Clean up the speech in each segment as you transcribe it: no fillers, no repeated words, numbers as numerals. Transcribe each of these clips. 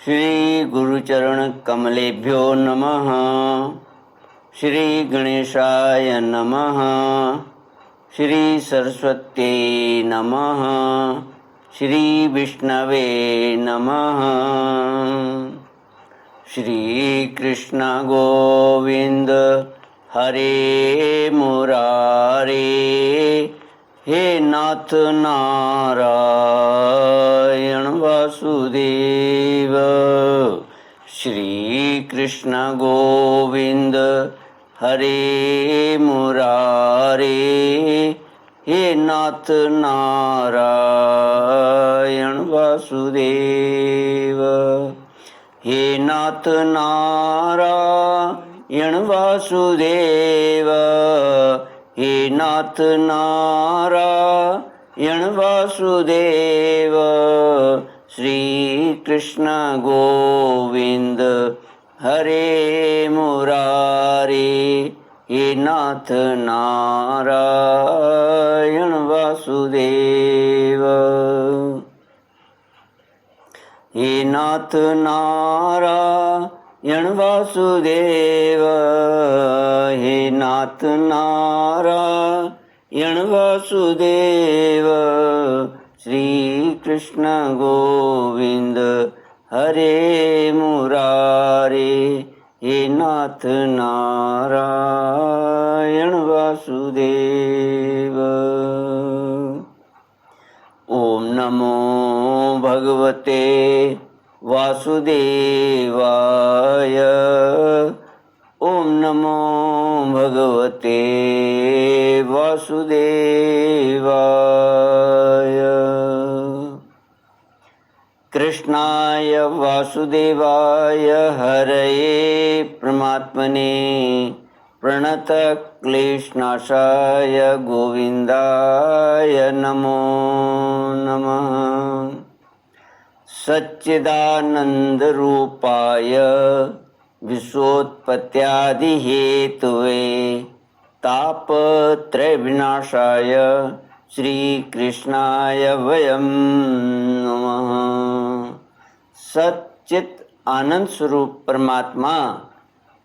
श्री गुरुचरण कमलेभ्यो नमः। श्री गणेशाय नमः। श्री सरस्वत्यै नमः। श्री विष्णवे नमः। श्री कृष्ण गोविंद हरे मुरारे, हे नाथ नारायण वासुदेव। श्री कृष्ण गोविंद हरे मुरारे, हे नाथ नारायण वासुदेव। हे नाथ नारायण वासुदेव, हे नाथ नारायण वासुदेव। श्री कृष्ण गोविंद हरे मुरारे, हे नाथ नारायण वासुदेव। हे नाथ नारायण वासुदेव, हे नाथ नारायण वासुदेव। श्री कृष्ण गोविंद हरे मुरारे, हे नाथ नारायण वासुदेव। ओम नमो भगवते वासुदेवाय। ओम नमो भगवते वासुदेवाय। कृष्णाय वासुदेवाय हरये परमात्मने प्रणतक्लेशनाशाय गोविन्दाय नमो नमः। सच्चिदानन्दरूपाय विश्वोत्पत्त्यादिहेतवे तापत्रयविनाशाय श्रीकृष्णाय वयं नमः। सच्चित आनंद स्वरूप परमात्मा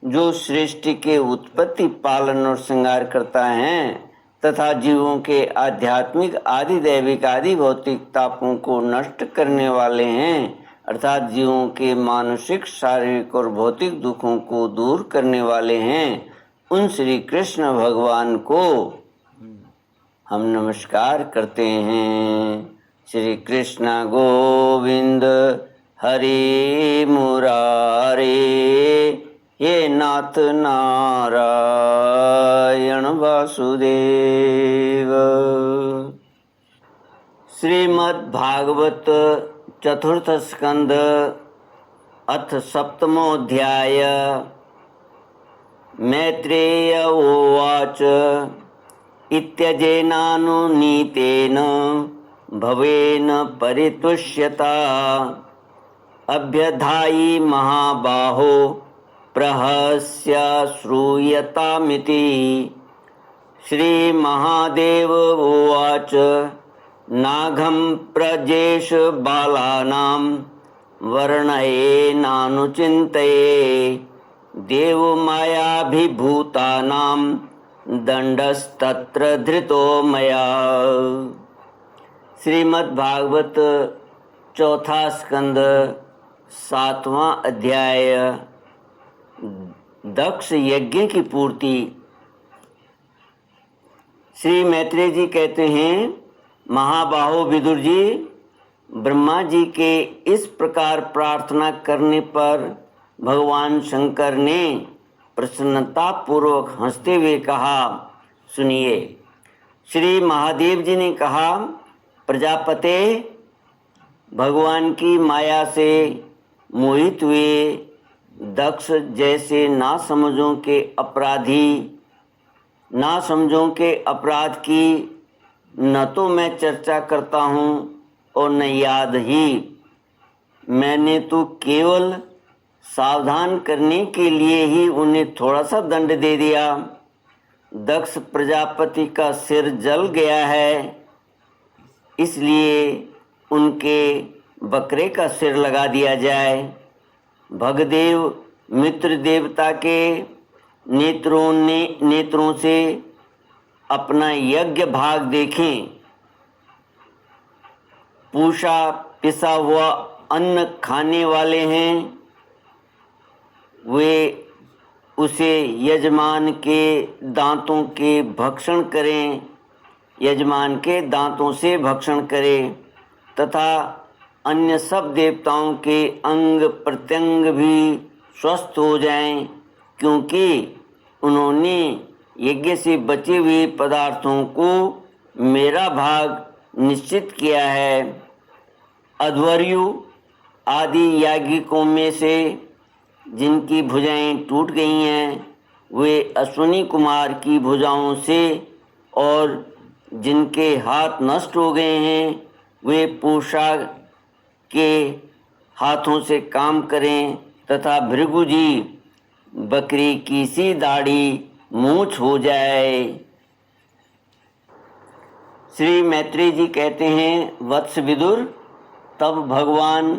जो सृष्टि के उत्पत्ति, पालन और श्रृंगार करता है तथा जीवों के आध्यात्मिक, आदि दैविक, आदि भौतिक तापों को नष्ट करने वाले हैं, अर्थात जीवों के मानसिक, शारीरिक और भौतिक दुखों को दूर करने वाले हैं, उन श्री कृष्ण भगवान को हम नमस्कार करते हैं। श्री कृष्ण गोविंद हरे मुरारे, हे नाथ नारायण वासुदेव। श्रीमद्भागवत चतुर्थ स्कंद अथ सप्तमोऽध्याय। मैत्रेय उवाच इत्यजेनानुनीतेन भवेन परितुष्यता अभ्यधायी महाबाहो प्रहस्य श्रूयतामिति। श्री महादेव उवाच नाघं प्रजेश बालानां वर्णयेनानुचिन्तये देवमायाभिभूतानां दंडस्तत्र धृतो मया। श्रीमद्भागवत चौथा स्कंद सातवां अध्याय। दक्ष यज्ञ की पूर्ति। श्री मैत्रेय जी कहते हैं, महाबाहो विदुर जी, ब्रह्मा जी के इस प्रकार प्रार्थना करने पर भगवान शंकर ने प्रसन्नता पूर्वक हंसते हुए कहा, सुनिए। श्री महादेव जी ने कहा, प्रजापते, भगवान की माया से मोहित हुए दक्ष जैसे नासमझों के अपराध की न तो मैं चर्चा करता हूँ और न याद ही। मैंने तो केवल सावधान करने के लिए ही उन्हें थोड़ा सा दंड दे दिया। दक्ष प्रजापति का सिर जल गया है, इसलिए उनके बकरे का सिर लगा दिया जाए। भगदेव मित्र देवता के नेत्रों से अपना यज्ञ भाग देखें। पूषा पिसा हुआ अन्न खाने वाले हैं, वे उसे यजमान के दांतों के भक्षण करें, यजमान के दांतों से भक्षण करें तथा अन्य सब देवताओं के अंग प्रत्यंग भी स्वस्थ हो जाएं, क्योंकि उन्होंने यज्ञ से बचे हुए पदार्थों को मेरा भाग निश्चित किया है। अध्वर्यु आदि याज्ञिकों में से जिनकी भुजाएं टूट गई हैं, वे अश्विनी कुमार की भुजाओं से, और जिनके हाथ नष्ट हो गए हैं, वे पूषा के हाथों से काम करें तथा भृगु जी बकरी की सी दाढ़ी मूछ हो जाए। श्री मैत्रेय जी कहते हैं, वत्स विदुर, तब भगवान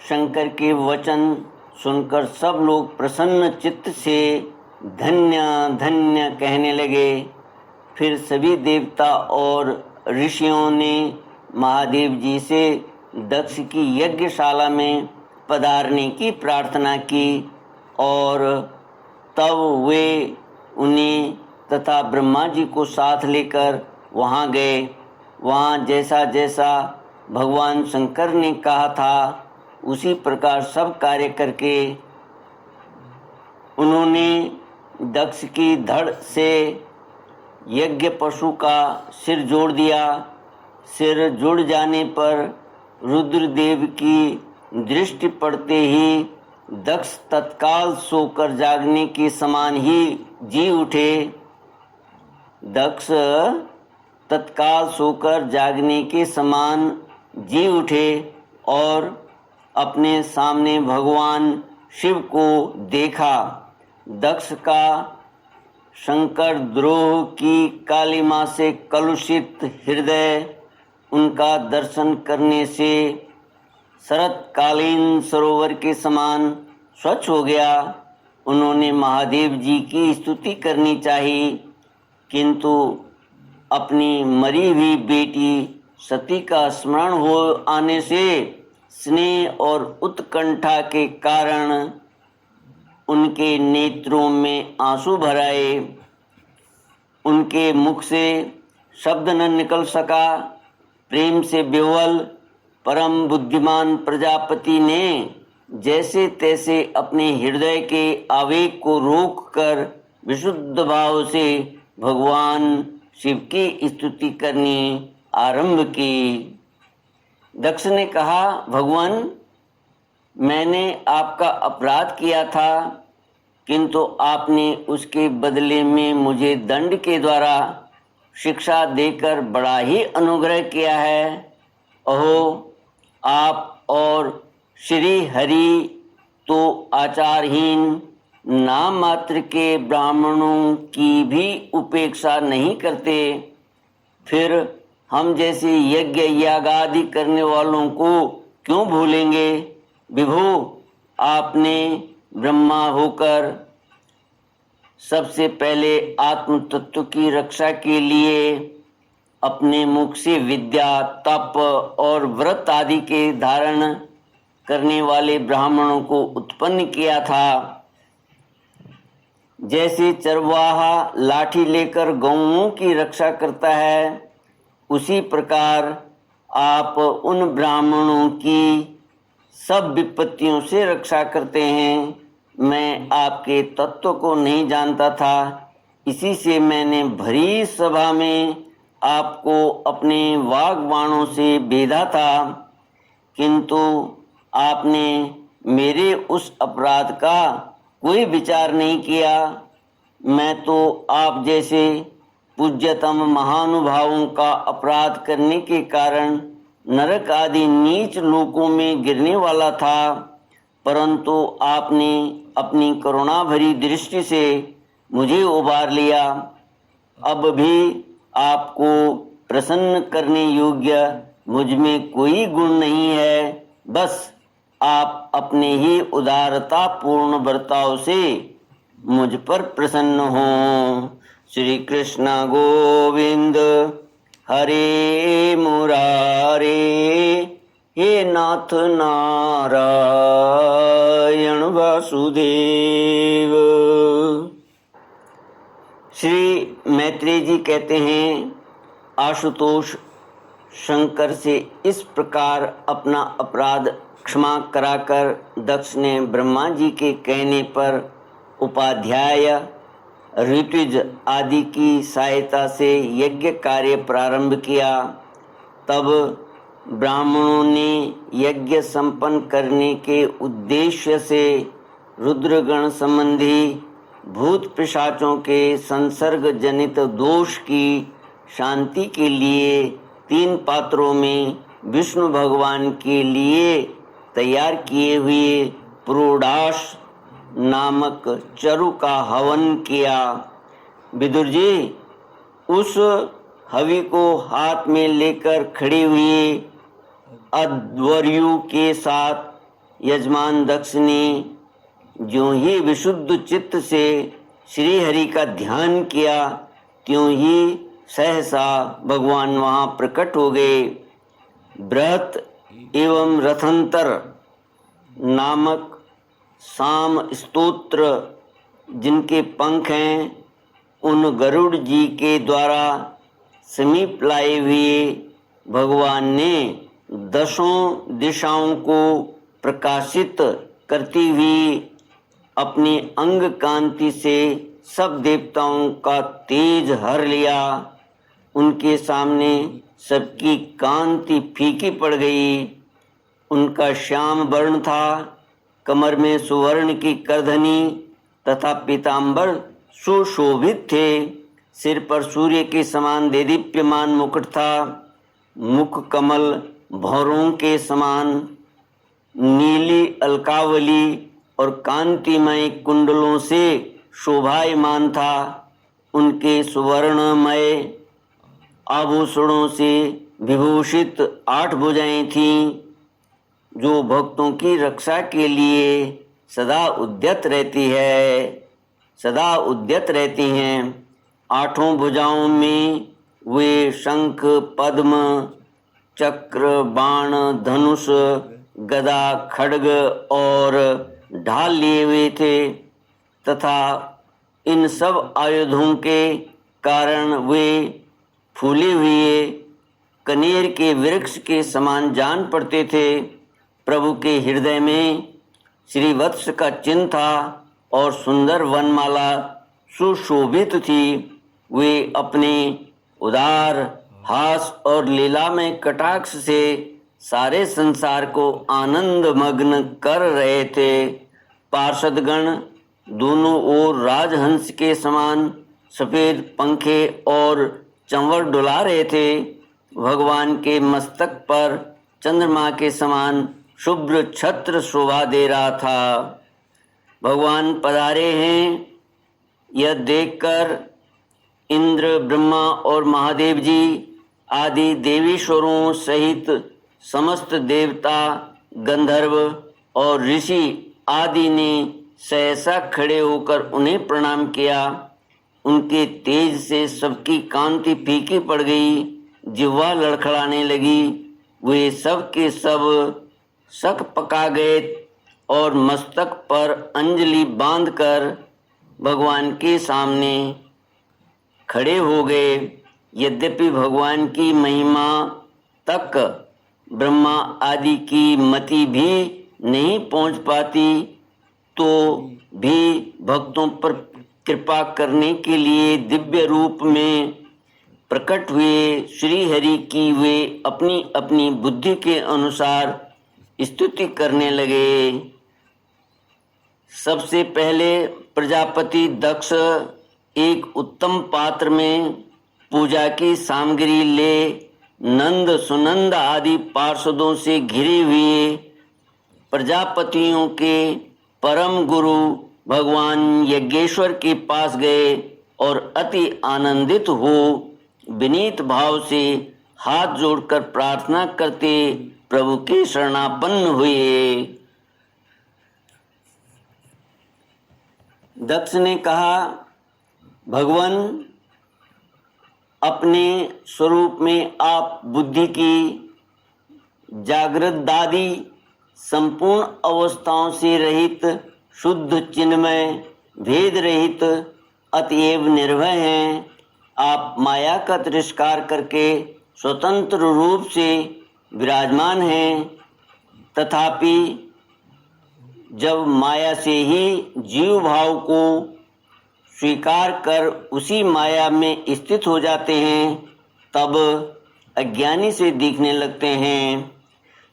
शंकर के वचन सुनकर सब लोग प्रसन्न चित्त से धन्य धन्य कहने लगे। फिर सभी देवता और ऋषियों ने महादेव जी से दक्ष की यज्ञशाला में पधारने की प्रार्थना की और तब वे उन्हें तथा ब्रह्मा जी को साथ लेकर वहाँ गए। वहाँ जैसा जैसा भगवान शंकर ने कहा था उसी प्रकार सब कार्य करके उन्होंने दक्ष की धड़ से यज्ञ पशु का सिर जोड़ दिया। सिर जुड़ जाने पर रुद्रदेव की दृष्टि पड़ते ही दक्ष तत्काल सोकर जागने के समान ही जी उठे। दक्ष तत्काल सोकर जागने के समान जी उठे और अपने सामने भगवान शिव को देखा। दक्ष का शंकर द्रोह की कालिमा से कलुषित हृदय उनका दर्शन करने से शरतकालीन सरोवर के समान स्वच्छ हो गया। उन्होंने महादेव जी की स्तुति करनी चाहिए, किंतु अपनी मरी हुई बेटी सती का स्मरण हो आने से स्नेह और उत्कंठा के कारण उनके नेत्रों में आंसू भर आए। उनके मुख से शब्द न निकल सका। प्रेम से विह्वल परम बुद्धिमान प्रजापति ने जैसे तैसे अपने हृदय के आवेग को रोककर विशुद्ध भाव से भगवान शिव की स्तुति करनी आरंभ की। दक्ष ने कहा, भगवान, मैंने आपका अपराध किया था, किंतु आपने उसके बदले में मुझे दंड के द्वारा शिक्षा देकर बड़ा ही अनुग्रह किया है। अहो, आप और श्री हरि तो आचारहीन नाम मात्र के ब्राह्मणों की भी उपेक्षा नहीं करते, फिर हम जैसे यज्ञ यागादि करने वालों को क्यों भूलेंगे। विभु, आपने ब्रह्मा होकर सबसे पहले आत्म तत्व की रक्षा के लिए अपने मुख से विद्या, तप और व्रत आदि के धारण करने वाले ब्राह्मणों को उत्पन्न किया था। जैसे चरवाहा लाठी लेकर गौओं की रक्षा करता है, उसी प्रकार आप उन ब्राह्मणों की सब विपत्तियों से रक्षा करते हैं। मैं आपके तत्व को नहीं जानता था, इसी से मैंने भरी सभा में आपको अपने वाग्बाणों से भेदा था, किंतु आपने मेरे उस अपराध का कोई विचार नहीं किया। मैं तो आप जैसे पूज्यतम महानुभावों का अपराध करने के कारण नरक आदि नीच लोकों में गिरने वाला था, परंतु आपने अपनी करुणा भरी दृष्टि से मुझे उबार लिया। अब भी आपको प्रसन्न करने योग्य मुझ में कोई गुण नहीं है। बस आप अपने ही उदारता पूर्ण बर्ताव से मुझ पर प्रसन्न हो। श्री कृष्ण गोविंद हरे मुरारे, हे नाथ नारायण वासुदेव। श्री मैत्रेय जी कहते हैं, आशुतोष शंकर से इस प्रकार अपना अपराध क्षमा कराकर दक्ष ने ब्रह्मा जी के कहने पर उपाध्याय, ऋत्विज आदि की सहायता से यज्ञ कार्य प्रारंभ किया। तब ब्राह्मणों ने यज्ञ संपन्न करने के उद्देश्य से रुद्रगण संबंधी भूत पिशाचों के संसर्ग जनित दोष की शांति के लिए 3 पात्रों में विष्णु भगवान के लिए तैयार किए हुए प्रोडाश नामक चरु का हवन किया। विदुर जी, उस हवि को हाथ में लेकर खड़े हुए अध्वर्यु के साथ यजमान दक्ष ने ज्यों ही विशुद्ध चित्त से श्री हरि का ध्यान किया, त्यों ही सहसा भगवान वहाँ प्रकट हो गए। बृहत एवं रथंतर नामक साम स्तोत्र जिनके पंख हैं, उन गरुड़ जी के द्वारा समीप लाए हुए भगवान ने 10 दिशाओं को प्रकाशित करती हुई अपनी अंग कांति से सब देवताओं का तेज हर लिया। उनके सामने सबकी कांति फीकी पड़ गई। उनका श्याम वर्ण था, कमर में सुवर्ण की करधनी तथा पीतांबर सुशोभित थे। सिर पर सूर्य के समान देदीप्यमान मुकुट था। मुख कमल भौरों के समान नीली अलकावली और कांतिमय कुंडलों से शोभायमान था। उनके सुवर्णमय आभूषणों से विभूषित 8 भुजाएं थीं, जो भक्तों की रक्षा के लिए सदा उद्यत रहती हैं। 8 भुजाओं में वे शंख, पद्म, चक्र, बाण, धनुष, गदा, खड्ग और ढाल लिए हुए थे तथा इन सब आयुधों के कारण वे फूले हुए कनेर के वृक्ष के समान जान पड़ते थे। प्रभु के हृदय में श्री वत्स का चिन्ह था और सुंदर वनमाला सुशोभित थी। वे अपने उदार हास और लीला में कटाक्ष से सारे संसार को आनंद मग्न कर रहे थे। पार्षदगण दोनों ओर राजहंस के समान सफेद पंखे और चंवर डुला रहे थे। भगवान के मस्तक पर चंद्रमा के समान शुभ्र छत्र शोभा दे रहा था। भगवान पधारे हैं, यह देखकर इंद्र, ब्रह्मा और महादेव जी आदि देवीश्वरों सहित समस्त देवता, गंधर्व और ऋषि आदि ने सहसा खड़े होकर उन्हें प्रणाम किया। उनके तेज से सबकी कांति फीकी पड़ गई, जिह्वा लड़खड़ाने लगी। वे सब के सब शक पका गए और मस्तक पर अंजलि बांधकर भगवान के सामने खड़े हो गए। यद्यपि भगवान की महिमा तक ब्रह्मा आदि की मति भी नहीं पहुंच पाती, तो भी भक्तों पर कृपा करने के लिए दिव्य रूप में प्रकट हुए श्री हरि की वे अपनी अपनी बुद्धि के अनुसार स्तुति करने लगे। सबसे पहले प्रजापति दक्ष एक उत्तम पात्र में पूजा की सामग्री ले नंद, सुनंद आदि पार्षदों से घिरे हुए प्रजापतियों के परम गुरु भगवान यज्ञेश्वर के पास गए और अति आनंदित हो विनीत भाव से हाथ जोड़कर प्रार्थना करते प्रभु के शरणापन्न हुए। दक्ष ने कहा, भगवान, अपने स्वरूप में आप बुद्धि की जागृत दादी संपूर्ण अवस्थाओं से रहित शुद्ध चिन्मय भेद रहित अतएव निर्भय हैं। आप माया का तिरस्कार करके स्वतंत्र रूप से विराजमान हैं, तथापि जब माया से ही जीव भाव को स्वीकार कर उसी माया में स्थित हो जाते हैं, तब अज्ञानी से दिखने लगते हैं।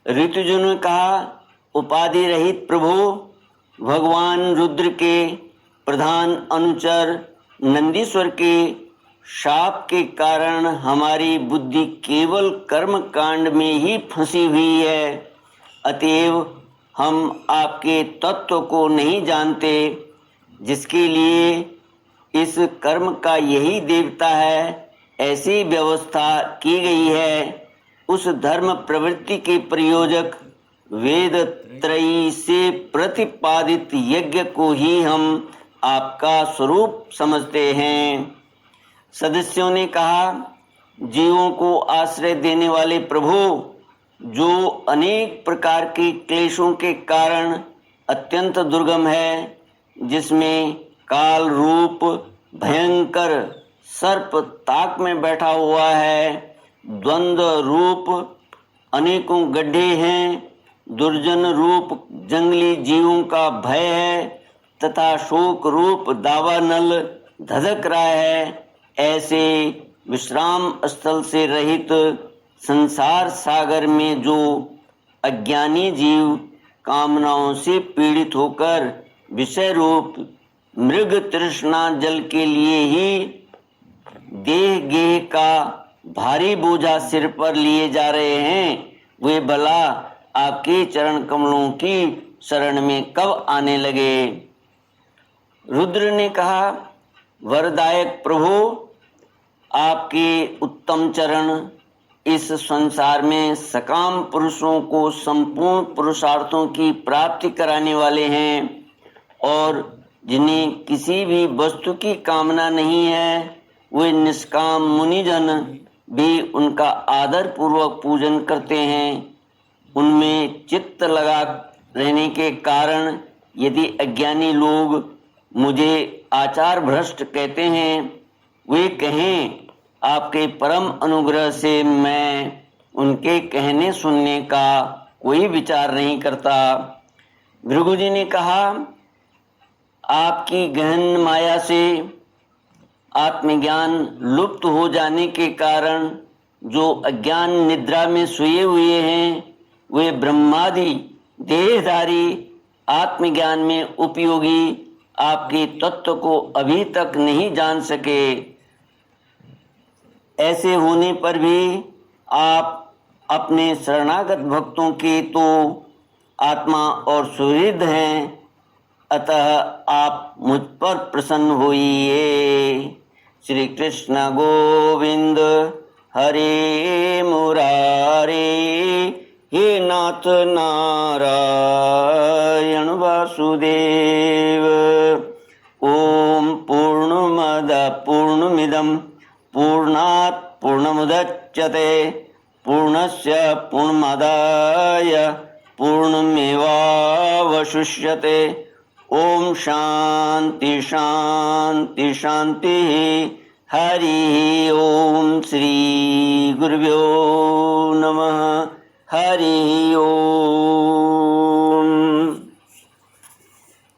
ऋतुजु ने कहा, उपाधि रहित प्रभु, भगवान रुद्र के प्रधान अनुचर नंदीश्वर के शाप के कारण हमारी बुद्धि केवल कर्म कांड में ही फंसी हुई है। अतएव हम आपके तत्व को नहीं जानते, जिसके लिए इस कर्म का यही देवता है, ऐसी व्यवस्था की गई है। उस धर्म प्रवृत्ति के प्रयोजक वेद त्रयी से प्रतिपादित यज्ञ को ही हम आपका स्वरूप समझते हैं। सदस्यों ने कहा, जीवों को आश्रय देने वाले प्रभु, जो अनेक प्रकार के क्लेशों के कारण अत्यंत दुर्गम है, जिसमें काल रूप भयंकर सर्प ताक में बैठा हुआ है, द्वंद्व रूप अनेकों गड्ढे हैं, दुर्जन रूप जंगली जीवों का भय है, तथा शोक रूप दावानल धधक रहा है। ऐसे विश्राम स्थल से रहित संसार सागर में जो अज्ञानी जीव कामनाओं से पीड़ित होकर विषय रूप मृग तृष्णा जल के लिए ही देह गेह का भारी बोझा सिर पर लिए जा रहे हैं, वे भला आपके चरण कमलों की शरण में कब आने लगे। रुद्र ने कहा, वरदायक प्रभु, आपके उत्तम चरण इस संसार में सकाम पुरुषों को संपूर्ण पुरुषार्थों की प्राप्ति कराने वाले हैं, और जिन्हें किसी भी वस्तु की कामना नहीं है, वे निष्काम मुनिजन भी उनका आदर पूर्वक पूजन करते हैं। उनमें चित्त लगा रहने के कारण यदि अज्ञानी लोग मुझे आचार भ्रष्ट कहते हैं, वे कहें, आपके परम अनुग्रह से मैं उनके कहने सुनने का कोई विचार नहीं करता। भृगु जी ने कहा, आपकी गहन माया से आत्मज्ञान लुप्त हो जाने के कारण जो अज्ञान निद्रा में सोए हुए हैं, वे ब्रह्मादि देहधारी आत्मज्ञान में उपयोगी आपके तत्व को अभी तक नहीं जान सके। ऐसे होने पर भी आप अपने शरणागत भक्तों के तो आत्मा और सुहृद हैं, अतः आप मुझ पर प्रसन्न होइए। श्री कृष्ण गोविंद हरे मुरारे, हे नाथ नारायण वासुदेव। ओम पूर्णमद पूर्णमिदं पूर्णात् पूर्णमुदच्यते पूर्णस्य पूर्णमादाय पूर्णमेवावशिष्यते। ओम शांति शांति शांति। हरि ओम। श्री गुरुभ्यो नमः। हरि ओम।